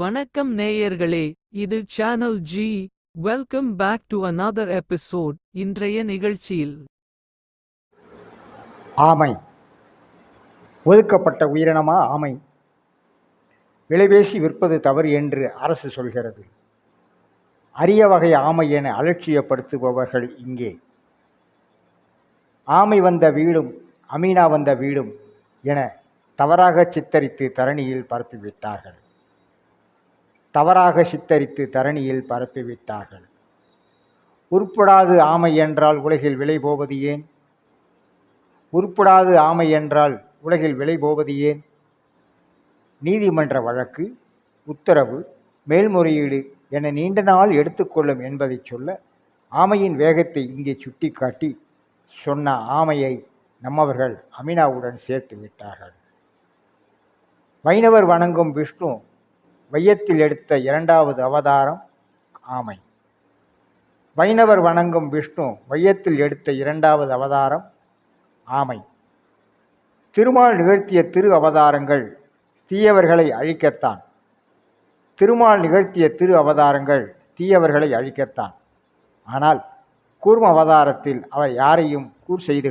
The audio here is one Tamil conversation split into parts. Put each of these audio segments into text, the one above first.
வணக்கம் நேயர்களே, இது channel G. Welcome back to another episode. இன்றைய நிகழ்ச்சியில் ஆமை. ஒதுக்கப்பட்ட உயிரினமா ஆமை? விலைபேசி விற்பது தவறு என்று அரசு சொல்கிறது. அரிய வகை ஆமை என அலட்சியப்படுத்துபவர்கள் இங்கே. ஆமை வந்த வீடும் அமீனா வந்த வீடும் என தவறாக சித்தரித்து தரணியில் பரப்பிவிட்டார்கள். உருப்படாது ஆமை என்றால் உலகில் விலை போவது ஏன்? நீதிமன்ற வழக்கு, உத்தரவு, மேல்முறையீடு என நீண்ட நாள் எடுத்துக்கொள்ளும் என்பதை சொல்ல ஆமையின் வேகத்தை இங்கே சுட்டிக்காட்டி சொன்ன ஆமையை நம்மவர்கள் அமீனாவுடன் சேர்த்து விட்டார்கள். வைணவர் வணங்கும் விஷ்ணு வையத்தில் எடுத்த இரண்டாவது அவதாரம் ஆமை. திருமால் நிகழ்த்திய திரு அவதாரங்கள் தீயவர்களை அழிக்கத்தான். ஆனால் கூர்ம அவதாரத்தில் அவர் யாரையும் கூர் செய்து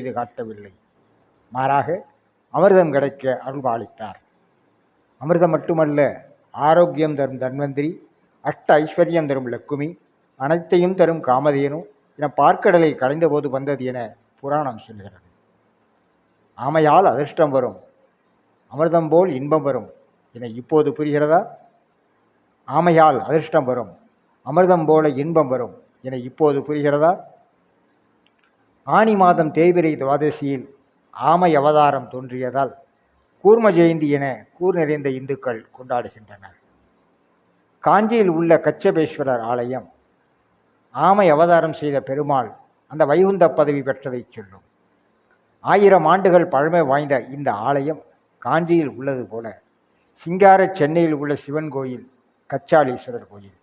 காட்டவில்லை. மாறாக அமிர்தம் கிடைக்க அருள்பாலித்தார். அமிர்தம் மட்டுமல்ல, ஆரோக்கியம் தரும் தன்வந்திரி, அஷ்ட ஐஸ்வர்யம் தரும் லக்குமி, அனைத்தையும் தரும் காமதேனு என பார்க்கடலை கலைந்த போது வந்தது என புராணம் சொல்கிறது. ஆமையால் அதிர்ஷ்டம் வரும், அமிர்தம் போல் இன்பம் வரும் என இப்போது புரிகிறதா? ஆமையால் அதிர்ஷ்டம் வரும், அமிர்தம் போல இன்பம் வரும் என இப்போது புரிகிறதா? ஆனி மாதம் தேய்பிரை துவாதசியில் ஆமை அவதாரம் தோன்றியதால் கூர்ம ஜெயந்தி என கூர் நிறைந்த இந்துக்கள் கொண்டாடுகின்றனர். காஞ்சியில் உள்ள கச்சபேஸ்வரர் ஆலயம் ஆமை அவதாரம் செய்த பெருமாள் அந்த வைகுந்த பதவி பெற்றதை சொல்லும். 1000 ஆண்டுகள் பழமை வாய்ந்த இந்த ஆலயம் காஞ்சியில் உள்ளது போல சிங்கார சென்னையில் உள்ள சிவன் கோயில் கச்சாலீஸ்வரர் கோயில்.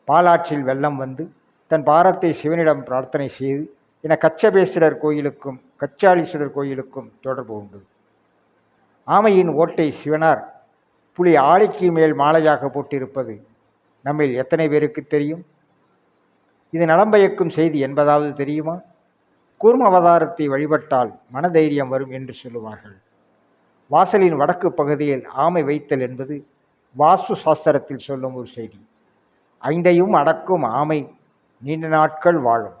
பாலாற்றில் வெள்ளம் வந்து தன் பாரத்தை சிவனிடம் பிரார்த்தனை செய்து என கச்சபேஸ்வரர் கோயிலுக்கும் கச்சாலீஸ்வரர் கோயிலுக்கும் தொடர்பு உண்டு. ஆமையின் ஓட்டை சிவனார் புலி ஆலைக்கு மேல் மாலையாக போட்டிருப்பது நம்மில் எத்தனை பேருக்கு தெரியும்? இது நலம்பயக்கும் செய்தி என்பதாவது தெரியுமா? கூர்ம அவதாரத்தை வழிபட்டால் மனதைரியம் வரும் என்று சொல்லுவார்கள். வாசலின் வடக்கு பகுதியில் ஆமை வைத்தல் என்பது வாஸ்து சாஸ்திரத்தில் சொல்லும் ஒரு செய்தி. 5ஐயும் அடக்கும் ஆமை நீண்ட நாட்கள் வாழும்.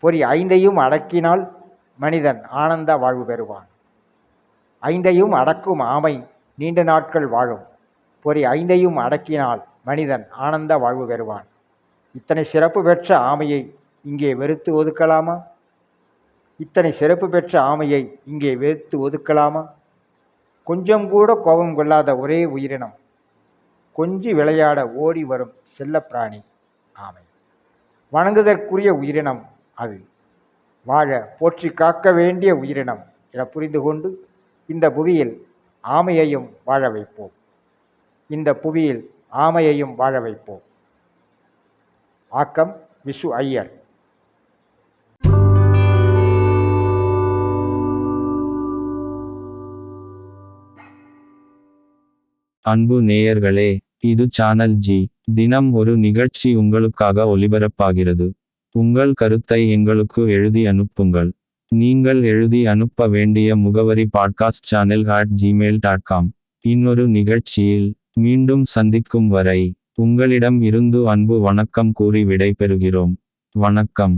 பொறி 5ஐயும் அடக்கினால் மனிதன் ஆனந்த வாழ்வு பெறுவான். 5ஐயும் அடக்கும் ஆமை நீண்ட நாட்கள் வாழும். பொறி 5ஐயும் அடக்கினால் மனிதன் ஆனந்த வாழ்வு பெறுவான். இத்தனை சிறப்பு பெற்ற ஆமையை இங்கே வெறுத்து ஒதுக்கலாமா? கொஞ்சம் கூட கோபம் கொள்ளாத ஒரே உயிரினம், கொஞ்சி விளையாட ஓடி வரும் செல்லப்பிராணி ஆமை. வணங்குதற்குரிய உயிரினம் அது, வாழ போற்றி காக்க வேண்டிய உயிரினம் என புரிந்து கொண்டு இந்த புவியில் ஆமையையும் வாழ வைப்போம். ஆக்கம் விசு ஐயர். அன்பு நேயர்களே, இது சேனல் ஜி. தினம் ஒரு நிகழ்ச்சி உங்களுக்காக ஒலிபரப்பாகிறது. உங்கள் கருத்தை எங்களுக்கு எழுதி அனுப்புங்கள். நீங்கள் எழுதி அனுப்ப வேண்டிய முகவரி podcast@gmail.com. இன்னொரு நிகழ்ச்சியில் மீண்டும் சந்திக்கும் வரை உங்களிடம் இருந்து அன்பு வணக்கம் கூறி விடை பெறுகிறோம். வணக்கம்.